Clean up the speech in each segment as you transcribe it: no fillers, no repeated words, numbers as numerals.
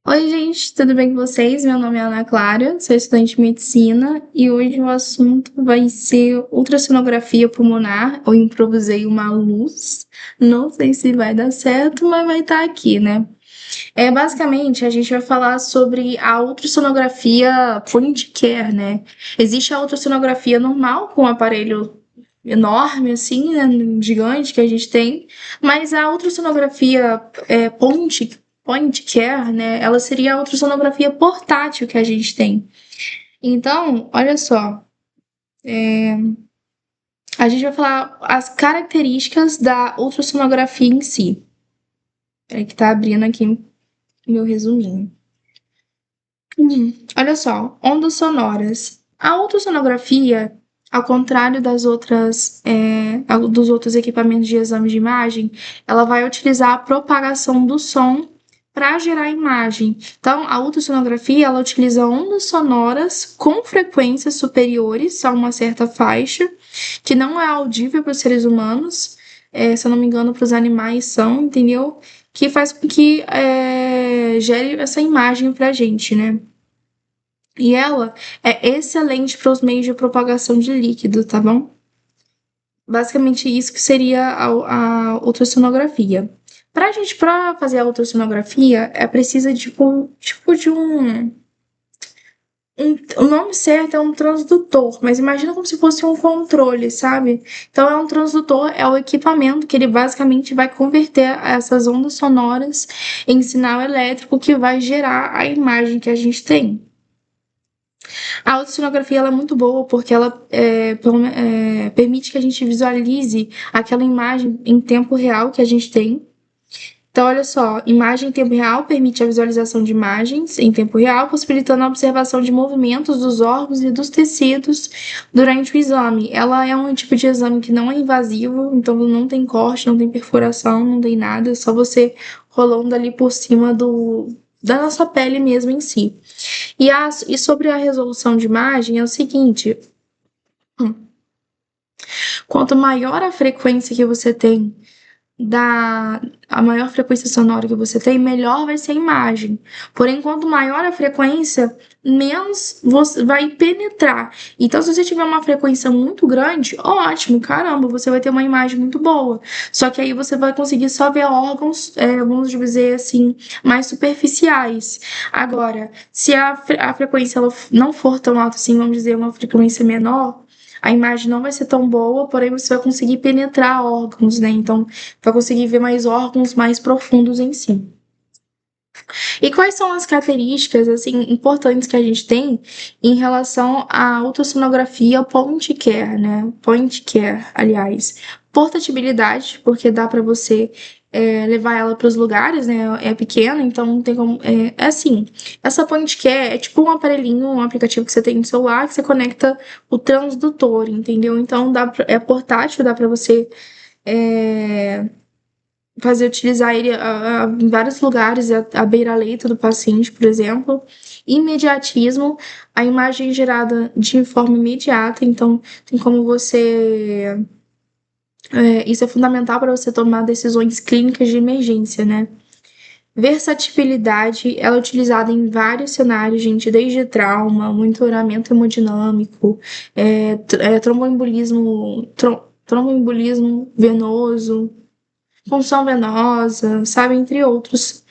Oi, gente, tudo bem com vocês? Meu nome é Ana Clara, sou estudante de medicina e hoje o assunto vai ser ultrassonografia pulmonar. Eu improvisei uma luz, não sei se vai dar certo, mas vai estar aqui, né? Basicamente, a gente vai falar sobre a ultrassonografia point care, né? Existe a ultrassonografia normal, com um aparelho enorme, assim, né? Gigante que a gente tem, mas a ultrassonografia point care, né? Ela seria a ultrassonografia portátil que a gente tem. Então, olha só, a gente vai falar as características da ultrassonografia em si. Peraí que tá abrindo aqui meu resuminho. Olha só, ondas sonoras. A ultrassonografia, ao contrário dos outros equipamentos de exame de imagem, ela vai utilizar a propagação do som para gerar imagem. Então, a ultrassonografia, ela utiliza ondas sonoras com frequências superiores a uma certa faixa, que não é audível para os seres humanos, se eu não me engano, para os animais são, entendeu? Que faz com que gere essa imagem para a gente, né? E ela é excelente para os meios de propagação de líquido, tá bom? Basicamente isso que seria a ultrassonografia. Para fazer a ultrassonografia, é preciso de o nome certo é um transdutor, mas imagina como se fosse um controle, sabe? Então é um transdutor, é o equipamento que ele basicamente vai converter essas ondas sonoras em sinal elétrico que vai gerar a imagem que a gente tem. A ultrassonografia ela é muito boa porque ela permite que a gente visualize aquela imagem em tempo real que a gente tem. Então, olha só, imagem em tempo real permite a visualização de imagens em tempo real, possibilitando a observação de movimentos dos órgãos e dos tecidos durante o exame. Ela é um tipo de exame que não é invasivo, então não tem corte, não tem perfuração, não tem nada, é só você rolando ali por cima da nossa pele mesmo em si. E sobre a resolução de imagem é o seguinte: quanto maior a frequência que você tem a maior frequência sonora que você tem, melhor vai ser a imagem. Porém, quanto maior a frequência, menos você vai penetrar. Então, se você tiver uma frequência muito grande, ótimo, caramba, você vai ter uma imagem muito boa. Só que aí você vai conseguir só ver órgãos, vamos dizer assim, mais superficiais. Agora, se a frequência ela não for tão alta assim, vamos dizer, uma frequência menor, a imagem não vai ser tão boa, porém você vai conseguir penetrar órgãos, né? Então, vai conseguir ver mais órgãos mais profundos em si. E quais são as características assim importantes que a gente tem em relação à ultrassonografia point care, né? Point care, aliás, portabilidade, porque dá para você levar ela para os lugares, né? É pequena, então não tem como. É assim, essa point care é tipo um aparelhinho, um aplicativo que você tem no celular que você conecta o transdutor, entendeu? Então é portátil, dá para você é, utilizar ele em vários lugares, à beira-leito do paciente, por exemplo. Imediatismo, a imagem gerada de forma imediata, então tem como você. Isso é fundamental para você tomar decisões clínicas de emergência, né? Versatilidade, ela é utilizada em vários cenários, gente, desde trauma, monitoramento hemodinâmico, tromboembolismo venoso, punção venosa, sabe, entre outros,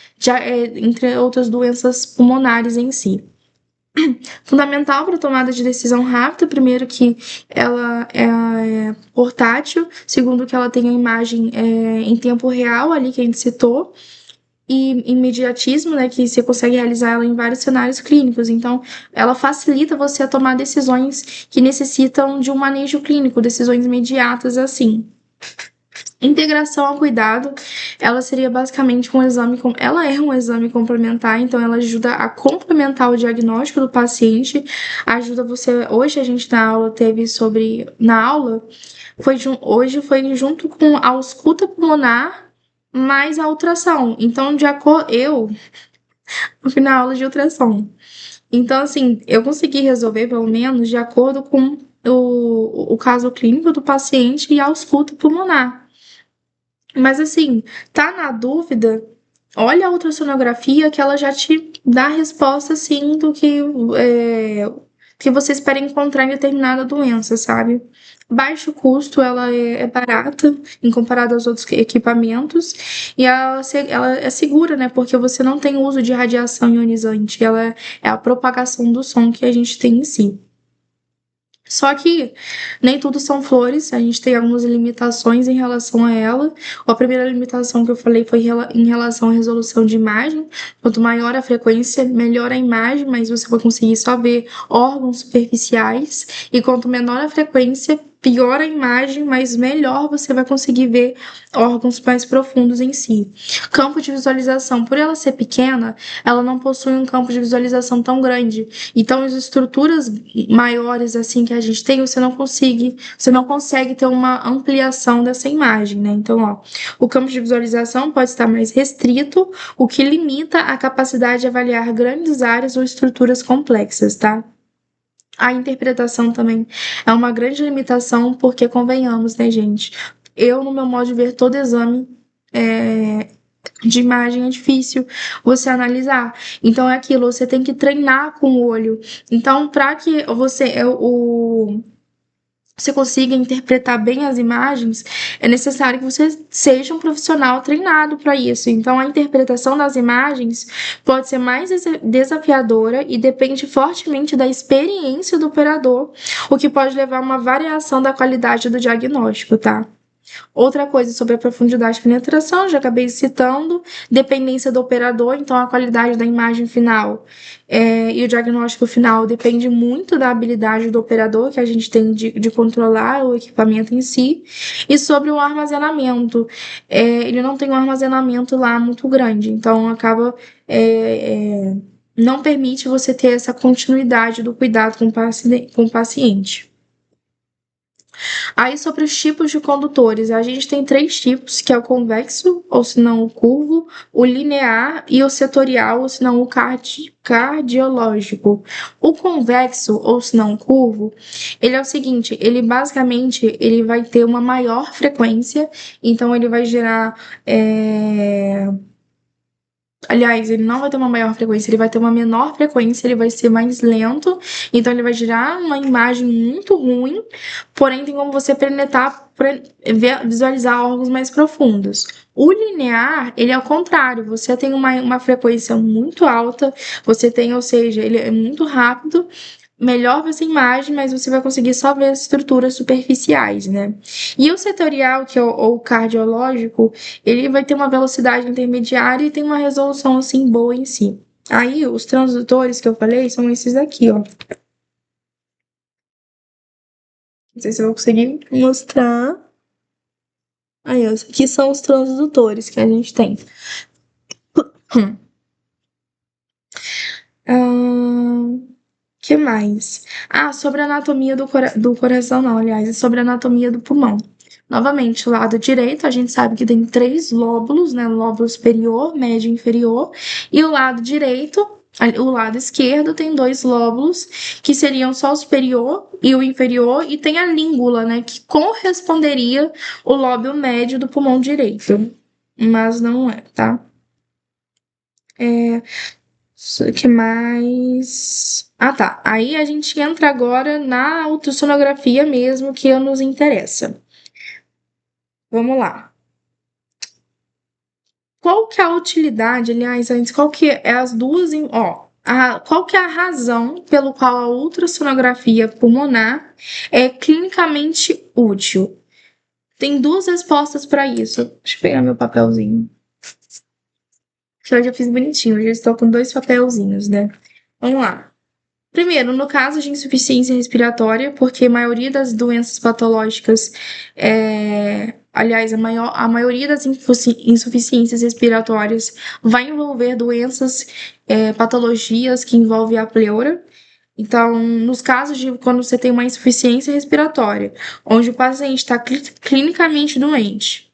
entre outras doenças pulmonares em si. Fundamental para a tomada de decisão rápida, primeiro que ela é portátil, segundo que ela tem a imagem em tempo real ali que a gente citou, e imediatismo, né, que você consegue realizar ela em vários cenários clínicos. Então, ela facilita você a tomar decisões que necessitam de um manejo clínico, decisões imediatas assim. Integração ao cuidado, ela seria basicamente um exame, ela é um exame complementar, então ela ajuda a complementar o diagnóstico do paciente, ajuda você, hoje a gente na aula, hoje foi junto com a ausculta pulmonar mais a ultrassom, então eu fui na aula de ultrassom, então assim, eu consegui resolver pelo menos de acordo com o caso clínico do paciente e a ausculta pulmonar. Mas assim, tá na dúvida, olha a ultrassonografia que ela já te dá a resposta, assim, do que você espera encontrar em determinada doença, sabe? Baixo custo, ela é barata em comparado aos outros equipamentos e ela é segura, né? Porque você não tem uso de radiação ionizante, ela é a propagação do som que a gente tem em si. Só que nem tudo são flores, a gente tem algumas limitações em relação a ela. A primeira limitação que eu falei foi em relação à resolução de imagem. Quanto maior a frequência, melhor a imagem, mas você vai conseguir só ver órgãos superficiais. E quanto menor a frequência, pior a imagem, mas melhor você vai conseguir ver órgãos mais profundos em si. Campo de visualização, por ela ser pequena, ela não possui um campo de visualização tão grande. Então, as estruturas maiores assim que a gente tem, você não consegue ter uma ampliação dessa imagem, né? Então, ó, o campo de visualização pode estar mais restrito, o que limita a capacidade de avaliar grandes áreas ou estruturas complexas, tá? A interpretação também é uma grande limitação, porque convenhamos, né, gente? Eu, no meu modo de ver todo exame, de imagem é difícil você analisar. Então é aquilo, você tem que treinar com o olho. Então, para que você consiga interpretar bem as imagens, é necessário que você seja um profissional treinado para isso. Então, a interpretação das imagens pode ser mais desafiadora e depende fortemente da experiência do operador, o que pode levar a uma variação da qualidade do diagnóstico, tá? Outra coisa sobre a profundidade de penetração, já acabei citando, dependência do operador, então a qualidade da imagem final e o diagnóstico final depende muito da habilidade do operador que a gente tem de controlar o equipamento em si. E sobre o armazenamento, ele não tem um armazenamento lá muito grande, então acaba não permite você ter essa continuidade do cuidado com o paciente. Aí, sobre os tipos de condutores, a gente tem três tipos, que é o convexo, ou se não o curvo, o linear e o setorial, ou se não o cardiológico. O convexo, ou se não o curvo, ele é o seguinte, ele basicamente ele vai ter uma maior frequência, então ele vai gerar... Aliás, ele não vai ter uma maior frequência, ele vai ter uma menor frequência, ele vai ser mais lento, então ele vai gerar uma imagem muito ruim, porém tem como você penetrar, visualizar órgãos mais profundos. O linear, ele é o contrário, você tem uma frequência muito alta, você tem, ou seja, ele é muito rápido, melhor ver essa imagem, mas você vai conseguir só ver as estruturas superficiais, né? E o setorial, que é o cardiológico, ele vai ter uma velocidade intermediária e tem uma resolução, assim, boa em si. Aí, os transdutores que eu falei são esses daqui, ó. Não sei se eu vou conseguir mostrar. Aí, ó, esses aqui são os transdutores que a gente tem. Que mais? Ah, sobre a anatomia do coração, não, aliás, é sobre a anatomia do pulmão. Novamente, o lado direito, a gente sabe que tem três lóbulos, né? Lóbulo superior, médio e inferior. E o lado direito, o lado esquerdo, tem dois lóbulos, que seriam só o superior e o inferior, e tem a língula, né? Que corresponderia o lóbulo médio do pulmão direito. Mas não é, tá? O que mais? Ah, tá. Aí a gente entra agora na ultrassonografia mesmo, que nos interessa. Vamos lá. Qual que é a utilidade, aliás, antes, qual que é as duas, qual que é a razão pelo qual a ultrassonografia pulmonar é clinicamente útil? Tem duas respostas para isso. Deixa eu pegar meu papelzinho. Que eu já fiz bonitinho, eu já estou com dois papelzinhos, né? Vamos lá. Primeiro, no caso de insuficiência respiratória, porque a maioria das doenças patológicas, aliás, a maioria das insuficiências respiratórias vai envolver doenças, patologias que envolvem a pleura. Então, nos casos de quando você tem uma insuficiência respiratória, onde o paciente está clinicamente doente,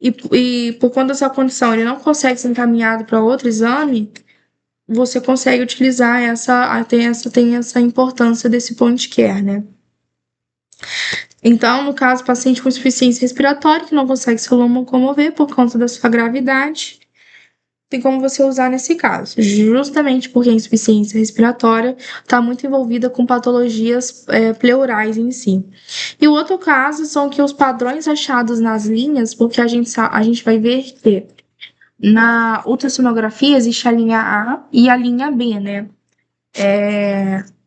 e por conta dessa condição ele não consegue ser encaminhado para outro exame, você consegue utilizar tem essa importância desse point care, né? Então, no caso, paciente com insuficiência respiratória que não consegue se locomover por conta da sua gravidade, tem como você usar nesse caso, justamente porque a insuficiência respiratória está muito envolvida com patologias pleurais em si. E o outro caso são que os padrões achados nas linhas, porque a gente vai ver que na ultrassonografia existe a linha A e a linha B, né?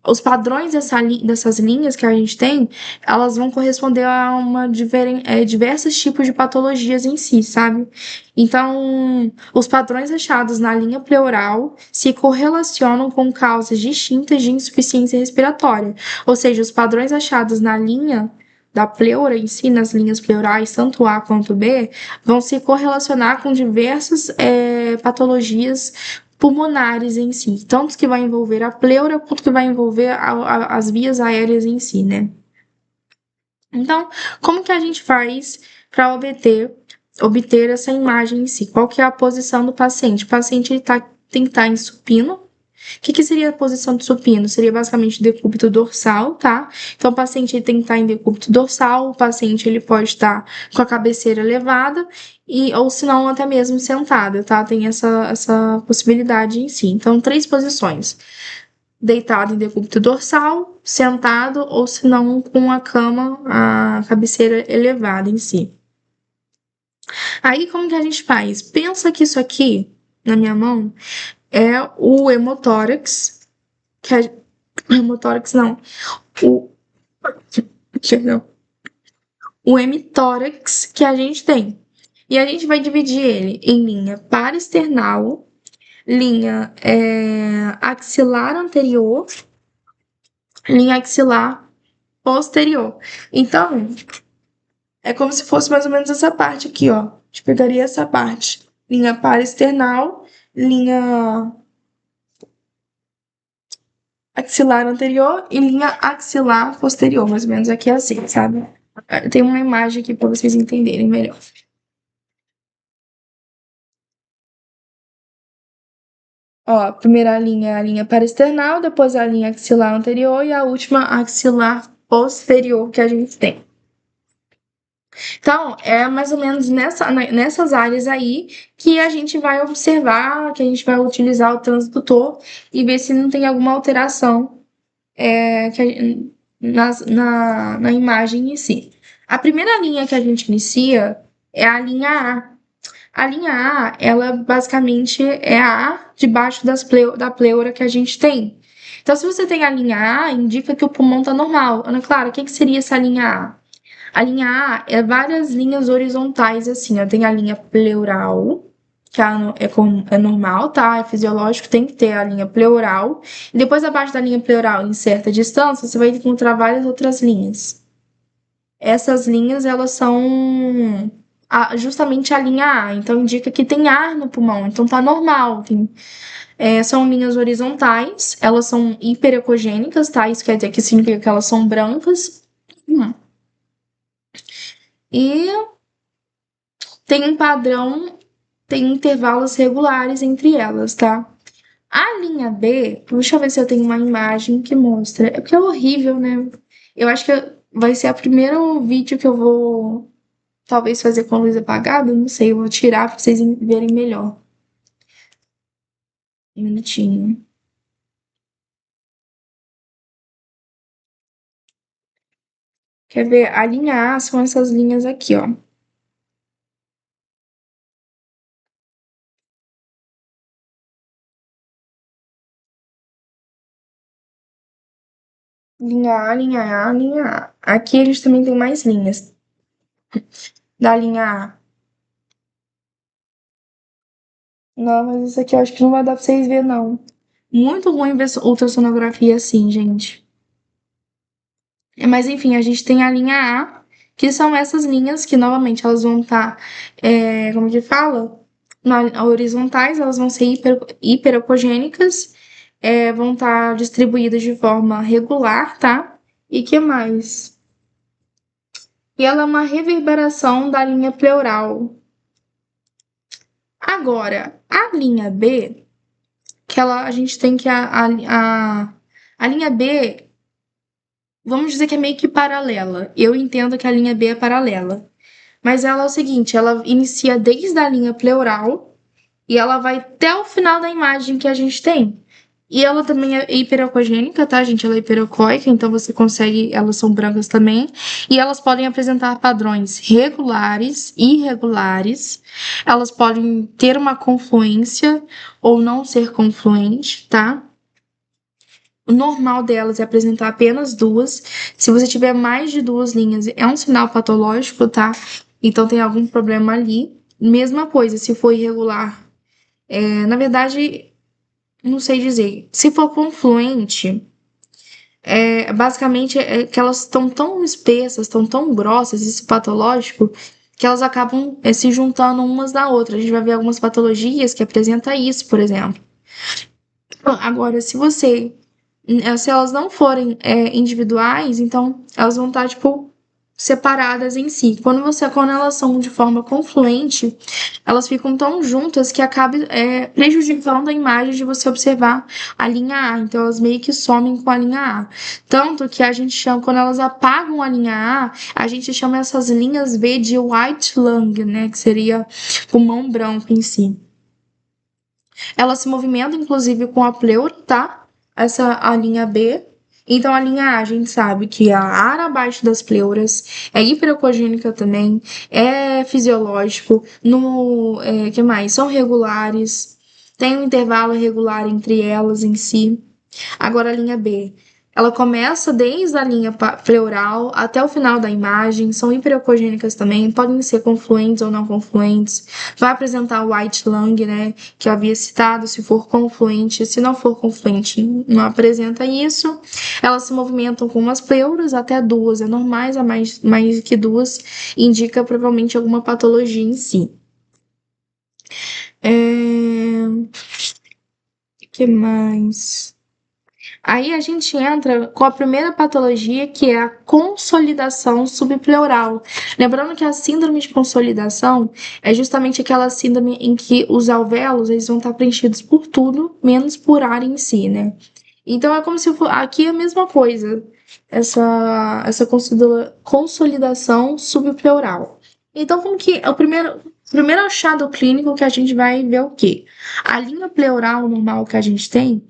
Os padrões dessas linhas que a gente tem, elas vão corresponder a diversos tipos de patologias em si, sabe? Então, os padrões achados na linha pleural se correlacionam com causas distintas de insuficiência respiratória. Ou seja, os padrões achados na linha da pleura em si, nas linhas pleurais, tanto A quanto B, vão se correlacionar com diversas patologias pulmonares em si, tanto que vai envolver a pleura quanto que vai envolver as vias aéreas em si, né? Então, como que a gente faz para obter essa imagem em si? Qual que é a posição do paciente? O paciente tem que estar em supino. O que seria a posição de supino? Seria basicamente decúbito dorsal, tá? Então, o paciente tem que estar em decúbito dorsal, o paciente ele pode estar com a cabeceira elevada, ou se não, até mesmo sentado, tá? Tem essa possibilidade em si. Então, 3 posições. Deitado em decúbito dorsal, sentado, ou se não, com a cama, a cabeceira elevada em si. Aí, como que a gente faz? Pensa que isso aqui, na minha mão, é o hemotórax, hemotórax não, o, perdão, o hemitórax que a gente tem. E a gente vai dividir ele em linha parasternal, linha axilar anterior, linha axilar posterior. Então, é como se fosse mais ou menos essa parte aqui, ó. A gente pegaria essa parte. Linha parasternal, linha axilar anterior e linha axilar posterior, mais ou menos aqui assim, sabe? Tem uma imagem aqui para vocês entenderem melhor. Ó, a primeira linha é a linha parasternal, depois a linha axilar anterior e a última axilar posterior que a gente tem. Então, é mais ou menos nessas áreas aí que a gente vai observar, que a gente vai utilizar o transdutor e ver se não tem alguma alteração na imagem em si. A primeira linha que a gente inicia é a linha A. A linha A, ela basicamente é a A debaixo da pleura que a gente tem. Então, se você tem a linha A, indica que o pulmão está normal. Ana Clara, o que seria essa linha A? A linha A é várias linhas horizontais, assim, ó. Tem a linha pleural, que é normal, tá? É fisiológico, tem que ter a linha pleural. E depois, abaixo da linha pleural, em certa distância, você vai encontrar várias outras linhas. Essas linhas, elas são justamente a linha A. Então, indica que tem ar no pulmão. Então, tá normal. São linhas horizontais. Elas são hiperecogênicas, tá? Isso quer dizer que significa que elas são brancas. E tem um padrão, tem intervalos regulares entre elas, tá? A linha B, deixa eu ver se eu tenho uma imagem que mostra. É porque é horrível, né? Eu acho que vai ser o primeiro vídeo que eu vou talvez fazer com a luz apagada, não sei, eu vou tirar pra vocês verem melhor. Um minutinho. Quer ver? A linha A são essas linhas aqui, ó. Linha A, linha A, linha A. Aqui eles também têm mais linhas. Da linha A. Não, mas isso aqui eu acho que não vai dar pra vocês verem, não. Muito ruim ver ultrassonografia assim, gente. Mas enfim, a gente tem a linha A, que são essas linhas que, novamente, elas vão estar, como que fala? Horizontais, elas vão ser hiperocogênicas, vão estar distribuídas de forma regular, tá? E que mais? E ela é uma reverberação da linha pleural. Agora, a linha B, que a gente tem que a linha B, vamos dizer que é meio que paralela. Eu entendo que a linha B é paralela. Mas ela é o seguinte, ela inicia desde a linha pleural e ela vai até o final da imagem que a gente tem. E ela também é hiperocogênica, tá, gente? Ela é hiperecoica, então você consegue. Elas são brancas também. E elas podem apresentar padrões regulares, irregulares. Elas podem ter uma confluência ou não ser confluente, tá? O normal delas é apresentar apenas duas. Se você tiver mais de duas linhas, é um sinal patológico, tá? Então tem algum problema ali. Mesma coisa, se for irregular. Na verdade, não sei dizer. Se for confluente, basicamente é que elas estão tão espessas, estão tão grossas, isso patológico, que elas acabam se juntando umas na outra. A gente vai ver algumas patologias que apresentam isso, por exemplo. Agora, se elas não forem individuais, então elas vão estar, tipo, separadas em si. Quando elas são de forma confluente, elas ficam tão juntas que acaba prejudicando a imagem de você observar a linha A. Então, elas meio que somem com a linha A. Tanto que a gente chama, quando elas apagam a linha a gente chama essas linhas B de white lung, né? Que seria pulmão branco em si. Ela se movimenta, inclusive, com a pleura, tá? A linha B. Então, a linha A, a gente sabe que a ar abaixo das pleuras é hiperocogênica também, é fisiológico, que mais? São regulares, tem um intervalo regular entre elas em si. Agora, a linha B, ela começa desde a linha pleural até o final da imagem, são hiperocogênicas também, podem ser confluentes ou não confluentes. Vai apresentar o white lung, né, que eu havia citado, se for confluente. Se não for confluente, não apresenta isso. Elas se movimentam com umas pleuras, até duas, é normais, a mais que duas, indica provavelmente alguma patologia em si. O que mais? Aí a gente entra com a primeira patologia, que é a consolidação subpleural. Lembrando que a síndrome de consolidação é justamente aquela síndrome em que os alvéolos eles vão estar preenchidos por tudo, menos por ar em si, né? Então é como se aqui é a mesma coisa, essa consolidação subpleural. Então, como que é o primeiro achado clínico que a gente vai ver o quê? A linha pleural normal que a gente tem,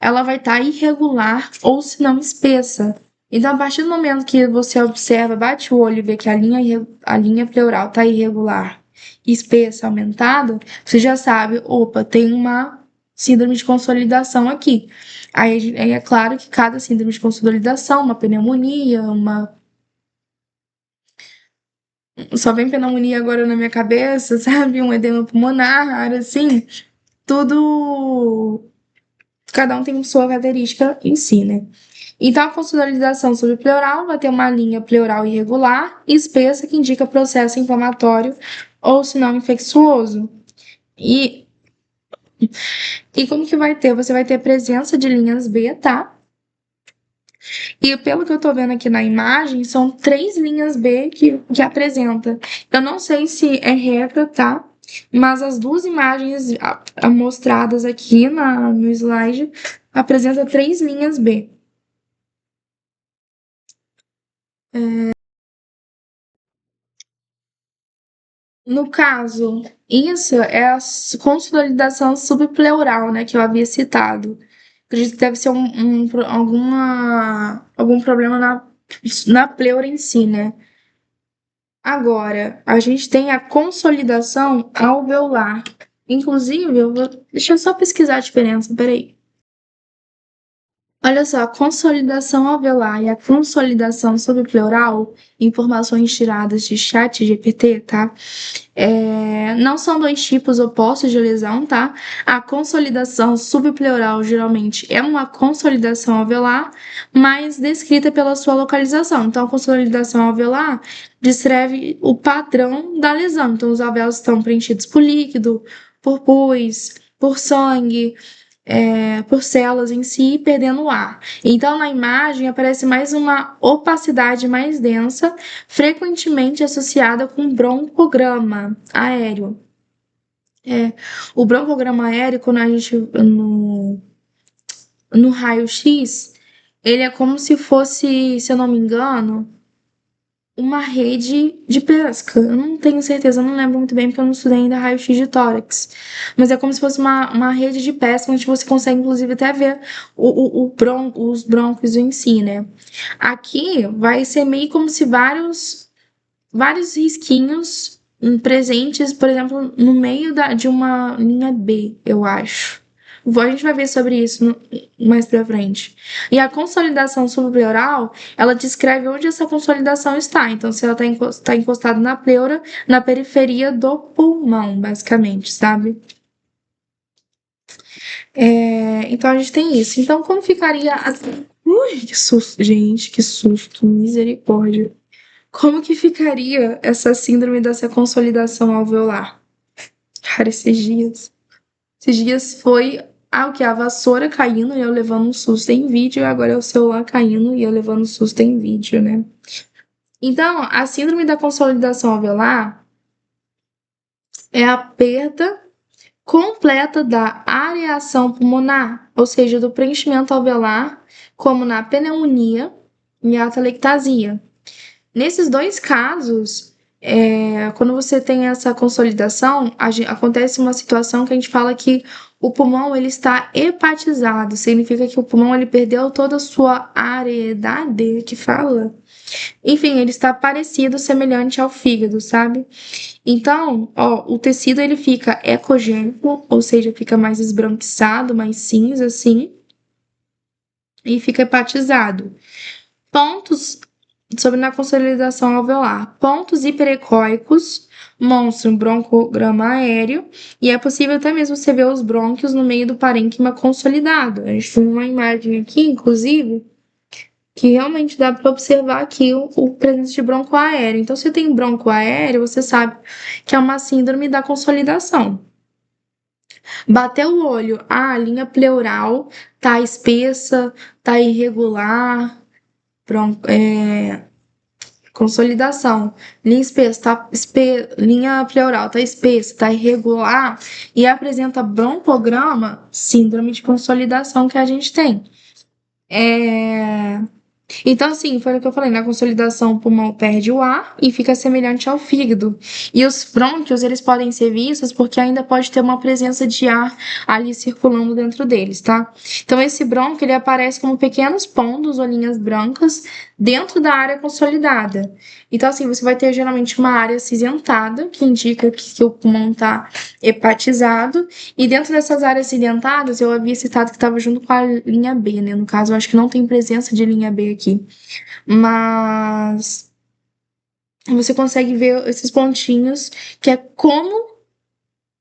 ela vai estar irregular ou se não espessa. Então, a partir do momento que você observa, bate o olho e vê que a linha pleural está irregular, espessa, aumentada, você já sabe, opa, tem uma síndrome de consolidação aqui. Aí é claro que cada síndrome de consolidação, uma pneumonia, só vem pneumonia agora na minha cabeça, sabe? Um edema pulmonar, assim, tudo. Cada um tem sua característica em si, né? Então, a consolidação subpleural vai ter uma linha pleural irregular e espessa que indica processo inflamatório ou sinal infeccioso. E como que vai ter? Você vai ter presença de linhas B, tá? E pelo que eu tô vendo aqui na imagem, são 3 linhas B que apresenta. Eu não sei se é regra, tá? Mas as duas imagens mostradas aqui no slide apresenta 3 linhas B. No caso, isso é a consolidação subpleural, né, que eu havia citado. Acredito que deve ser algum problema na pleura em si, né? Agora, a gente tem a consolidação alveolar. Inclusive, deixa eu só pesquisar a diferença, peraí. Olha só, a consolidação alveolar e a consolidação subpleural, informações tiradas de chat GPT, tá? Não são dois tipos opostos de lesão, tá? A consolidação subpleural geralmente é uma consolidação alveolar, mas descrita pela sua localização. Então, a consolidação alveolar descreve o padrão da lesão. Então, os alvéolos estão preenchidos por líquido, por pus, por sangue, por células em si, perdendo o ar. Então, na imagem aparece mais uma opacidade mais densa, frequentemente associada com broncograma aéreo. O broncograma aéreo, quando a gente no raio-x, ele é como se fosse, se eu não me engano, uma rede de pesca. Eu não tenho certeza, eu não lembro muito bem, porque eu não estudei ainda raio-x de tórax. Mas é como se fosse uma rede de pesca, onde você consegue, inclusive, até ver os brônquios em si, né? Aqui vai ser meio como se vários risquinhos presentes, por exemplo, no meio de uma linha B, eu acho. A gente vai ver sobre isso mais pra frente. E a consolidação subpleural, ela descreve onde essa consolidação está. Então, se ela está encostada na pleura, na periferia do pulmão, basicamente, sabe? Então, a gente tem isso. Então, como ficaria assim? Ui, que susto, gente, que susto, misericórdia. Como que ficaria essa síndrome dessa consolidação alveolar? Cara, esses dias foi o que? A vassoura caindo e eu levando um susto em vídeo, e agora é o celular caindo e eu levando um susto em vídeo, né? Então, a síndrome da consolidação alveolar é a perda completa da areação pulmonar, ou seja, do preenchimento alveolar, como na pneumonia e a atelectasia. Nesses dois casos, quando você tem essa consolidação, acontece uma situação que a gente fala que o pulmão ele está hepatizado, significa que o pulmão ele perdeu toda a sua areidade, que fala. Enfim, ele está parecido, semelhante ao fígado, sabe? Então, ó, o tecido ele fica ecogênico, ou seja, fica mais esbranquiçado, mais cinza, assim, e fica hepatizado. Pontos sobre na consolidação alveolar. Pontos hiperecóicos mostram broncograma aéreo e é possível até mesmo você ver os brônquios no meio do parênquima consolidado. A gente tem uma imagem aqui, inclusive, que realmente dá para observar aqui o presença de bronco aéreo. Então, se tem bronco aéreo, você sabe que é uma síndrome da consolidação. Bateu o olho, a linha pleural tá espessa, tá irregular, consolidação. Linha espessa, linha pleural tá espessa, tá irregular e apresenta broncograma, síndrome de consolidação que a gente tem. Então, assim, foi o que eu falei, na consolidação o pulmão perde o ar e fica semelhante ao fígado. E os brônquios, eles podem ser vistos porque ainda pode ter uma presença de ar ali circulando dentro deles, tá? Então, esse brônquio, ele aparece como pequenos pontos ou linhas brancas dentro da área consolidada. Então, assim, você vai ter geralmente uma área acinzentada, que indica que o pulmão está hepatizado. E dentro dessas áreas acidentadas, eu havia citado que estava junto com a linha B, né? No caso, eu acho que não tem presença de linha B aqui. Mas você consegue ver esses pontinhos, que é como.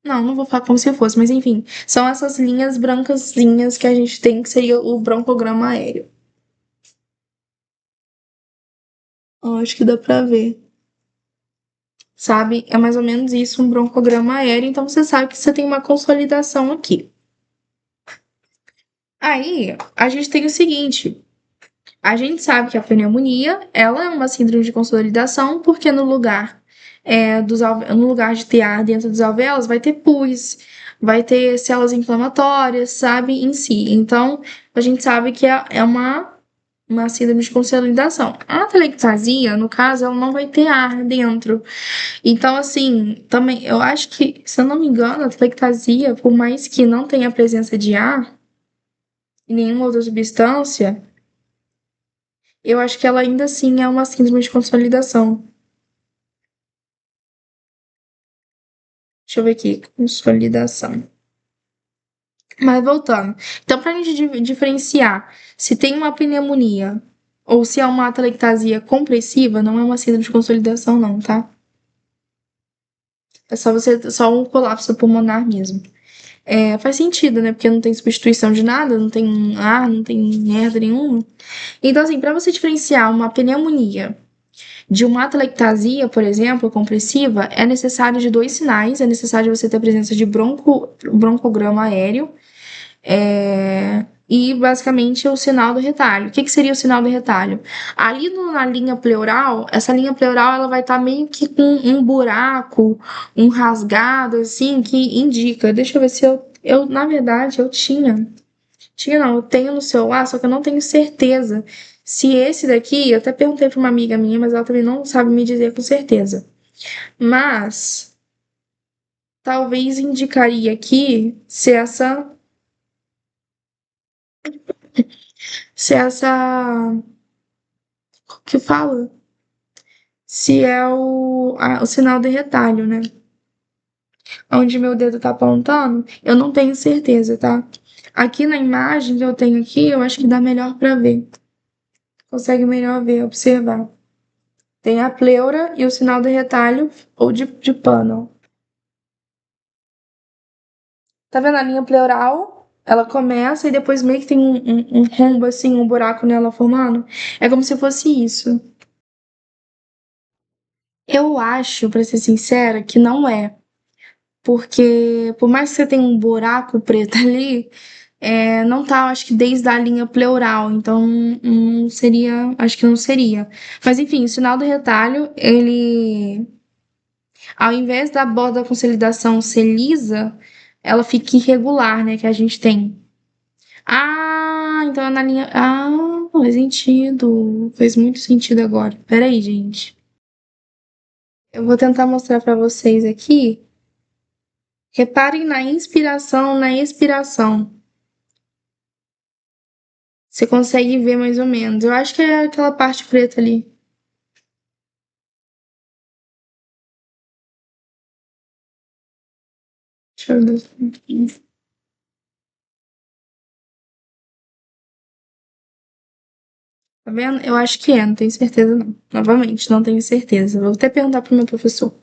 Não, não vou falar como se fosse, mas enfim, são essas linhas brancazinhas que a gente tem, que seria o broncograma aéreo. Eu acho que dá pra ver. Sabe? É mais ou menos isso, um broncograma aéreo. Então você sabe que você tem uma consolidação aqui. Aí, a gente tem o seguinte. A gente sabe que a pneumonia, ela é uma síndrome de consolidação, porque no lugar de ter ar dentro dos alvéolos, vai ter pus, vai ter células inflamatórias, sabe, em si. Então, a gente sabe que é uma síndrome de consolidação. A atelectasia, no caso, ela não vai ter ar dentro. Então, assim, também, eu acho que, se eu não me engano, a atelectasia, por mais que não tenha presença de ar e nenhuma outra substância, eu acho que ela ainda assim é uma síndrome de consolidação. Deixa eu ver aqui. Consolidação. Mas voltando. Então, para a gente diferenciar se tem uma pneumonia ou se é uma atelectasia compressiva, não é uma síndrome de consolidação, não, tá? É só um colapso pulmonar mesmo. Faz sentido, né? Porque não tem substituição de nada, não tem ar, não tem merda nenhuma. Então, assim, para você diferenciar uma pneumonia de uma atelectasia, por exemplo, compressiva, é necessário de dois sinais. É necessário você ter a presença de broncograma aéreo e, basicamente, o sinal do retalho. O que seria o sinal do retalho? Ali na linha pleural, essa linha pleural ela vai estar meio que com um buraco, um rasgado, assim, que indica. Deixa eu ver se na verdade, eu tinha. Tinha não, eu tenho no celular, só que eu não tenho certeza Se esse daqui, eu até perguntei para uma amiga minha, mas ela também não sabe me dizer com certeza. Mas talvez indicaria aqui se essa que fala, se é o sinal de retalho, né? Onde meu dedo tá apontando, eu não tenho certeza, tá? Aqui na imagem que eu tenho aqui, eu acho que dá melhor para ver. Consegue melhor ver, observar. Tem a pleura e o sinal de retalho ou de pano. Tá vendo a linha pleural? Ela começa e depois meio que tem um rombo assim, um buraco nela formando. É como se fosse isso. Eu acho, pra ser sincera, que não é. Porque por mais que você tenha um buraco preto ali, não tá, acho que desde a linha pleural, então não seria, acho que não seria. Mas enfim, o sinal do retalho, ele, ao invés da borda da consolidação ser lisa, ela fica irregular, né, que a gente tem. Ah, então é na linha. Ah, faz sentido. Fez muito sentido agora. Peraí, gente. Eu vou tentar mostrar pra vocês aqui. Reparem na inspiração, na expiração. Você consegue ver mais ou menos. Eu acho que é aquela parte preta ali. Deixa eu ver. Tá vendo? Eu acho que é, não tenho certeza não. Novamente, não tenho certeza. Vou até perguntar pro meu professor.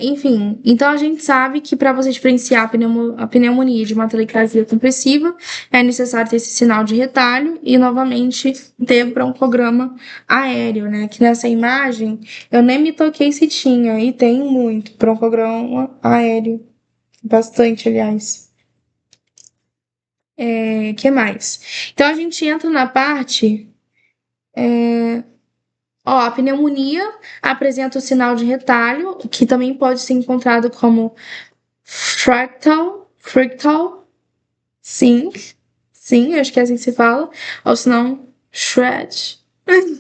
Enfim, então a gente sabe que para você diferenciar a pneumonia de uma atelectasia compressiva, é necessário ter esse sinal de retalho e, novamente, ter broncograma aéreo, né? Que nessa imagem eu nem me toquei se tinha, e tem muito broncograma aéreo, bastante, aliás. Que mais? Então a gente entra na parte. Ó, a pneumonia apresenta o sinal de retalho, que também pode ser encontrado como fractal, sim, sim, acho que é assim que se fala, ou se não, shred,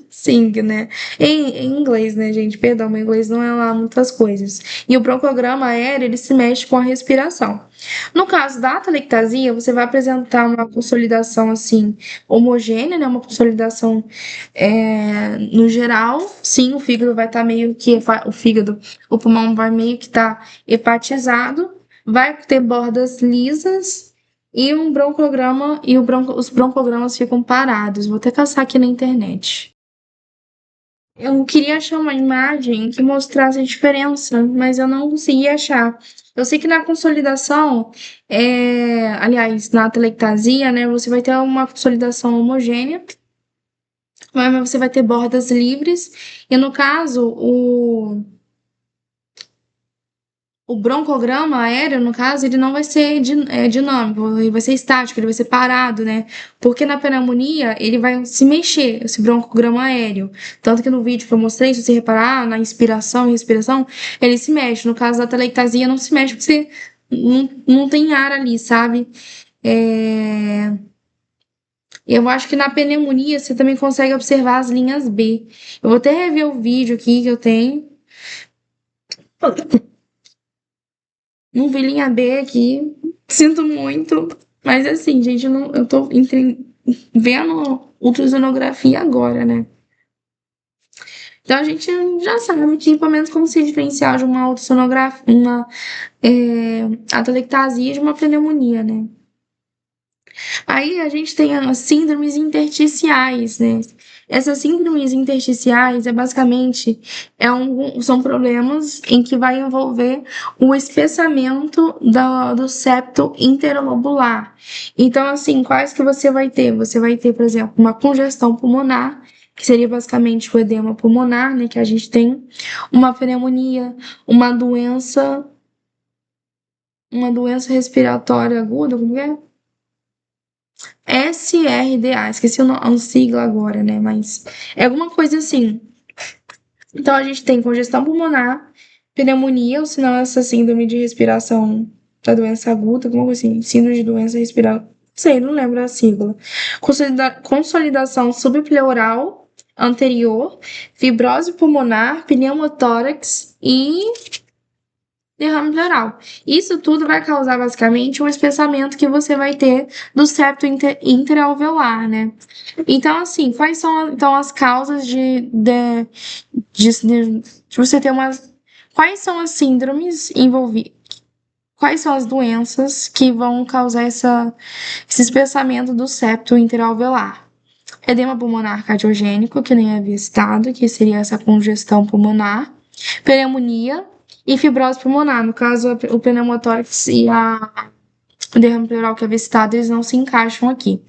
sim, né? Em inglês, né, gente? Perdão, meu inglês não é lá muitas coisas. E o broncograma aéreo, ele se mexe com a respiração. No caso da atelectasia, você vai apresentar uma consolidação, assim, homogênea, né? Uma consolidação, no geral, sim, o fígado vai estar meio que, o pulmão vai meio que estar hepatizado, vai ter bordas lisas e um broncograma, e os broncogramas ficam parados. Vou até caçar aqui na internet. Eu queria achar uma imagem que mostrasse a diferença, mas eu não consegui achar. Eu sei que na consolidação, aliás, na atelectasia, né, você vai ter uma consolidação homogênea, mas você vai ter bordas livres, e no caso, o broncograma aéreo, no caso, ele não vai ser dinâmico, ele vai ser estático, ele vai ser parado, né? Porque na pneumonia, ele vai se mexer, esse broncograma aéreo. Tanto que no vídeo que eu mostrei, se você reparar, na inspiração e respiração, ele se mexe. No caso da atelectasia, não se mexe, porque você não tem ar ali, sabe? É... Eu acho que na pneumonia, você também consegue observar as linhas B. Eu vou até rever o vídeo aqui que eu tenho. Não vi linha B aqui. Sinto muito. Mas assim, gente, eu tô vendo ultrassonografia agora, né? Então a gente já sabe que, pelo menos, como se diferenciar de uma ultrassonografia, atelectasia de uma pneumonia, né? Aí a gente tem as síndromes intersticiais, né? Essas síndromes intersticiais são problemas em que vai envolver o espessamento do septo interlobular. Então, assim, quais que você vai ter? Você vai ter, por exemplo, uma congestão pulmonar, que seria basicamente o edema pulmonar, né, que a gente tem, uma pneumonia, uma doença respiratória aguda, como é? SRDA, esqueci a sigla agora, né? Mas é alguma coisa assim. Então a gente tem congestão pulmonar, pneumonia, ou senão essa síndrome de respiração da doença aguda, alguma coisa assim, síndrome de doença respiratória. Sei, não lembro a sigla. Consolidação subpleural anterior, fibrose pulmonar, pneumotórax e derrame pleural. Isso tudo vai causar basicamente um espessamento que você vai ter do septo interalveolar, né? Então, assim, quais são então as causas de você ter umas. Quais são as síndromes envolvidas? Quais são as doenças que vão causar esse espessamento do septo interalveolar? Edema pulmonar cardiogênico, que nem havia citado, que seria essa congestão pulmonar, pneumonia e fibrose pulmonar. No caso, o pneumotórax e o derrame pleural que havia citado, eles não se encaixam aqui.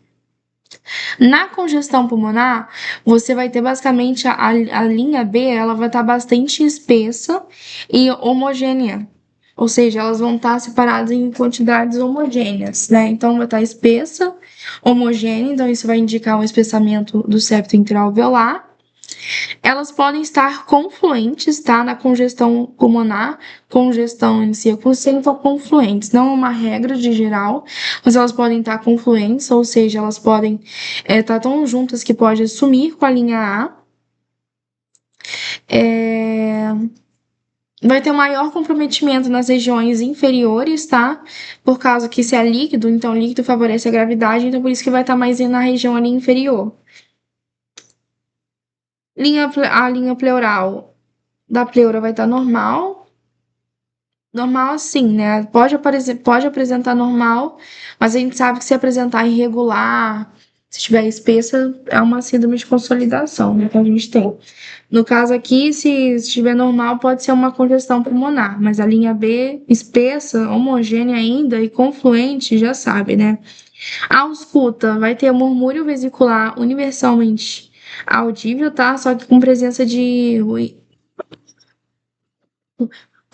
Na congestão pulmonar, você vai ter basicamente a linha B, ela vai estar bastante espessa e homogênea. Ou seja, elas vão estar separadas em quantidades homogêneas, né? Então, vai estar espessa, homogênea, então isso vai indicar um espessamento do septo interalveolar. Elas podem estar confluentes, tá? Na congestão pulmonar, congestão em si, sempre confluentes. Não é uma regra de geral, mas elas podem estar confluentes, ou seja, elas podem estar tão juntas que pode sumir com a linha A. Vai ter um maior comprometimento nas regiões inferiores, tá? Por causa que se é líquido, então líquido favorece a gravidade, então por isso que vai estar mais na região ali inferior. A linha pleural da pleura vai estar normal. Normal assim, né? Pode apresentar normal, mas a gente sabe que se apresentar irregular, se estiver espessa, é uma síndrome de consolidação, né? Que a gente tem. No caso aqui, se estiver normal, pode ser uma congestão pulmonar, mas a linha B, espessa, homogênea ainda e confluente, já sabe, né? A ausculta vai ter murmúrio vesicular universalmente audível, tá? Só que com presença de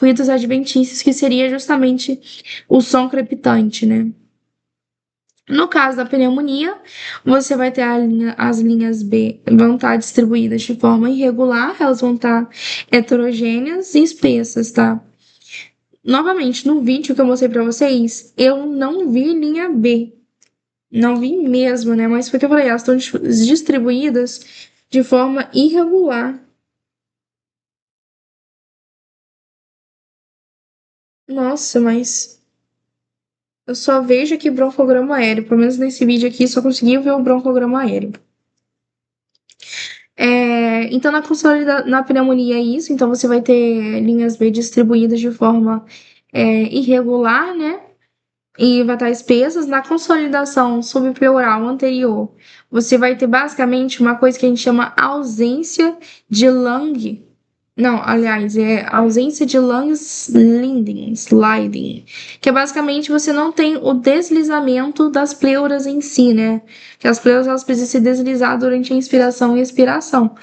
ruídos adventícios, que seria justamente o som crepitante, né? No caso da pneumonia, você vai ter as linhas B vão estar distribuídas de forma irregular, elas vão estar heterogêneas e espessas, tá? Novamente, no vídeo que eu mostrei para vocês, eu não vi linha B. Não vi mesmo, né? Mas foi o que eu falei, elas estão distribuídas de forma irregular. Nossa, mas eu só vejo aqui broncograma aéreo. Pelo menos nesse vídeo aqui, só consegui ver o broncograma aéreo. Então, na pneumonia é isso. Então, você vai ter linhas B distribuídas de forma irregular, né? E vai estar espessas. Na consolidação subpleural anterior, você vai ter basicamente uma coisa que a gente chama ausência de lung. Não, aliás, é ausência de lung sliding, que é basicamente você não tem o deslizamento das pleuras em si, né? Que as pleuras elas precisam se deslizar durante a inspiração e expiração.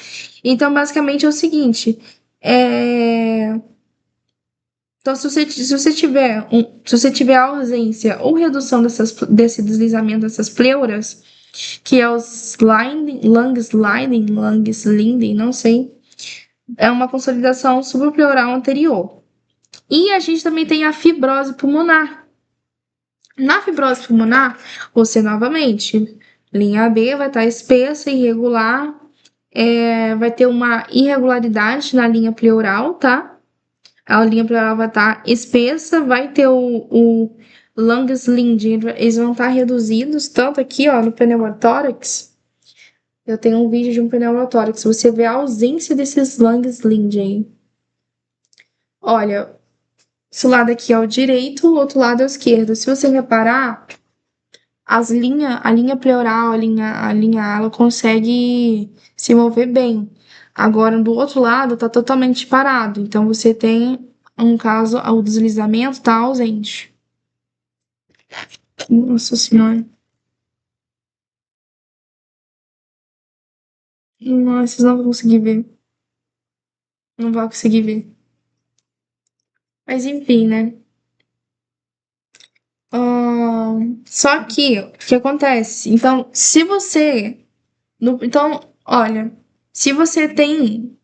Então, basicamente é o seguinte, então, se você tiver ausência ou redução desse deslizamento dessas pleuras, que é os lung sliding, não sei, é uma consolidação subpleural anterior. E a gente também tem a fibrose pulmonar. Na fibrose pulmonar, você novamente, linha B vai estar espessa, irregular, vai ter uma irregularidade na linha pleural, tá? A linha pleural vai estar espessa, vai ter o lung sliding, eles vão estar reduzidos, tanto aqui, ó, no pneumotórax. Eu tenho um vídeo de um pneumotórax, você vê a ausência desses lung sliding. Olha, esse lado aqui é o direito, o outro lado é o esquerdo. Se você reparar, a linha pleural, a linha A, ela consegue se mover bem. Agora, do outro lado, tá totalmente parado. Então, você tem um caso, o deslizamento tá ausente. Nossa Senhora. Nossa, vocês não vão conseguir ver. Não vão conseguir ver. Mas, enfim, né? Só que, o que acontece? Então, se você... Então, olha, se você tem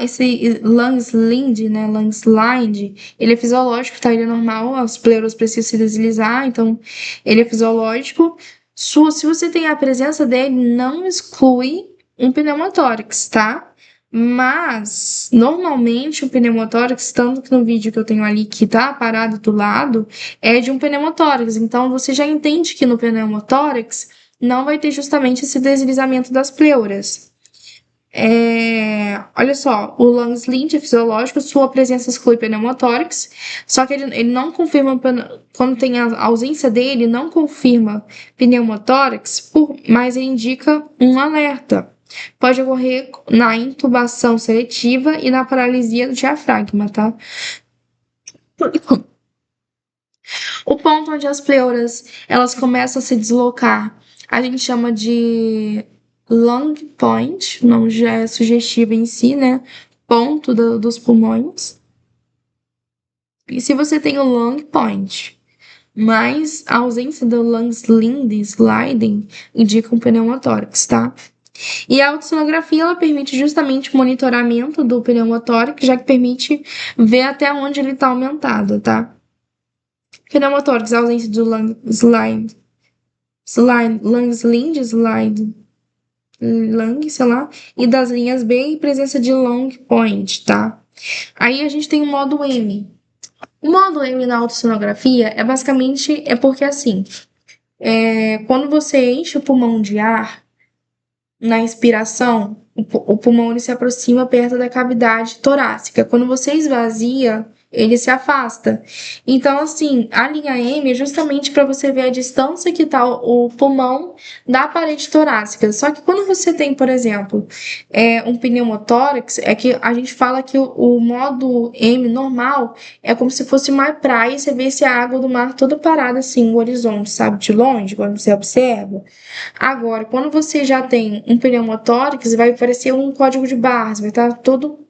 Esse landslide, né, landslide, ele é fisiológico, tá? Ele é normal, as pleuras precisam se deslizar, então ele é fisiológico. Se você tem a presença dele, não exclui um pneumotórax, tá? Mas, normalmente, o pneumotórax, tanto que no vídeo que eu tenho ali, que tá parado do lado, é de um pneumotórax. Então, você já entende que no pneumotórax não vai ter justamente esse deslizamento das pleuras. Olha só, o Langslin é fisiológico, sua presença exclui pneumotórax, só que ele não confirma, quando tem a ausência dele, não confirma pneumotórax, mas ele indica um alerta. Pode ocorrer na intubação seletiva e na paralisia do diafragma, tá? O ponto onde as pleuras elas começam a se deslocar, a gente chama de lung point, o nome já é sugestivo em si, né? Ponto dos pulmões. E se você tem o lung point, mas a ausência do lung sliding indica um pneumotórax, tá? E a ultrassonografia ela permite justamente o monitoramento do pneumotórax, já que permite ver até onde ele está aumentado, tá? Pneumotórax, a ausência do lung slide, lung, sei lá, e das linhas B e presença de long point, tá? Aí a gente tem o modo M. O modo M na ultrassonografia é basicamente, porque assim, quando você enche o pulmão de ar, na inspiração, o pulmão ele se aproxima perto da cavidade torácica. Quando você esvazia, ele se afasta. Então, assim, a linha M é justamente para você ver a distância que está o pulmão da parede torácica. Só que quando você tem, por exemplo, um pneumotórax, é que a gente fala que o modo M normal é como se fosse uma praia e você vê a água do mar toda parada assim, no horizonte, sabe? De longe, quando você observa. Agora, quando você já tem um pneumotórax, vai aparecer um código de barras, vai estar todo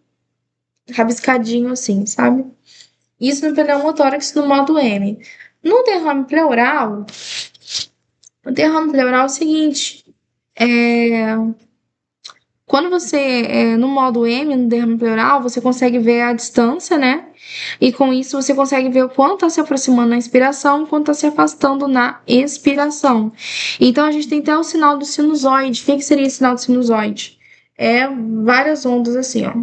rabiscadinho assim, sabe? Isso no pneumotórax no modo M. No derrame pleural, o derrame pleural é o seguinte, quando você, no modo M, no derrame pleural, você consegue ver a distância, né? E com isso você consegue ver o quanto está se aproximando na inspiração e quanto está se afastando na expiração. Então a gente tem até o sinal do sinusoide. O que seria esse sinal do sinusoide? É várias ondas assim, ó.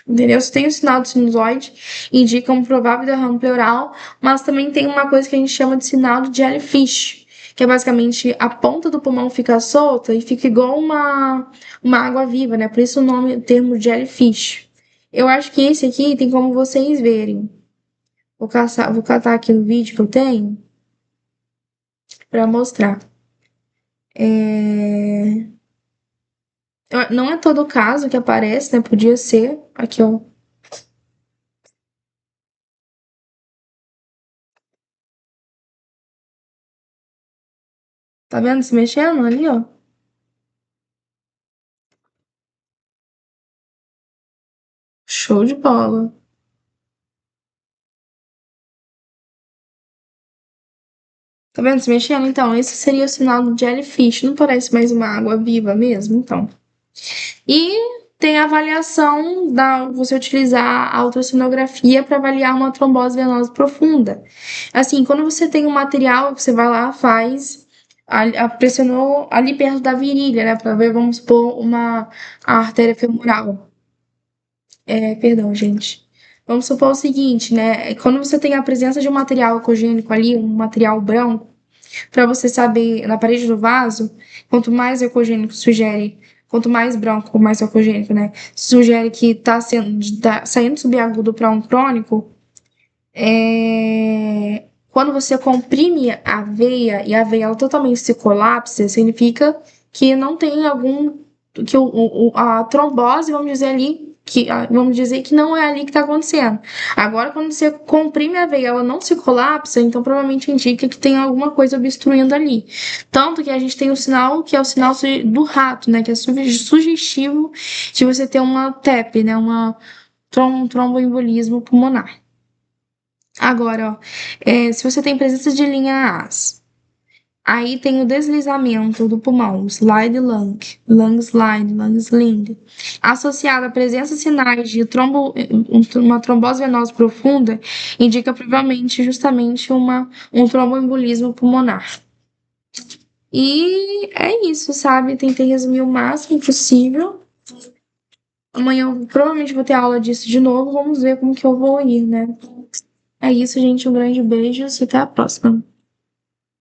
Entendeu? Você tem o sinal do sinusoide, indica um provável derrame pleural, mas também tem uma coisa que a gente chama de sinal de jellyfish, que é basicamente a ponta do pulmão fica solta e fica igual uma água viva, né? Por isso o termo jellyfish. Eu acho que esse aqui tem como vocês verem. Vou catar aqui no vídeo que eu tenho para mostrar. Não é todo caso que aparece, né? Podia ser. Aqui, ó. Tá vendo se mexendo ali, ó? Show de bola. Tá vendo se mexendo? Então, esse seria o sinal do jellyfish. Não parece mais uma água viva mesmo? Então. E tem a avaliação você utilizar a ultrassonografia para avaliar uma trombose venosa profunda. Assim, quando você tem um material, você vai lá, faz, pressionou ali perto da virilha, né? Para ver, vamos supor, a artéria femoral. Perdão, gente. Vamos supor o seguinte, né? Quando você tem a presença de um material ecogênico ali, um material branco, para você saber na parede do vaso, quanto mais ecogênico sugere, quanto mais branco, mais ecogênico, né? Sugere que tá saindo subagudo para um crônico. Quando você comprime a veia e a veia ela totalmente se colapsa, significa que não tem algum que a trombose, vamos dizer ali, vamos dizer que não é ali que está acontecendo. Agora, quando você comprime a veia, ela não se colapsa, então provavelmente indica que tem alguma coisa obstruindo ali. Tanto que a gente tem o sinal que é o sinal do rato, né? Que é sugestivo de você ter uma TEP, né? Um tromboembolismo pulmonar. Agora, ó, se você tem presença de linha AS, Aí tem o deslizamento do pulmão, slide lung, lung slide, lung sling. Associado à presença de sinais de uma trombose venosa profunda, indica provavelmente justamente um tromboembolismo pulmonar. E é isso, sabe? Tentei resumir o máximo possível. Amanhã eu provavelmente vou ter aula disso de novo. Vamos ver como que eu vou ir, né? É isso, gente. Um grande beijo e até a próxima.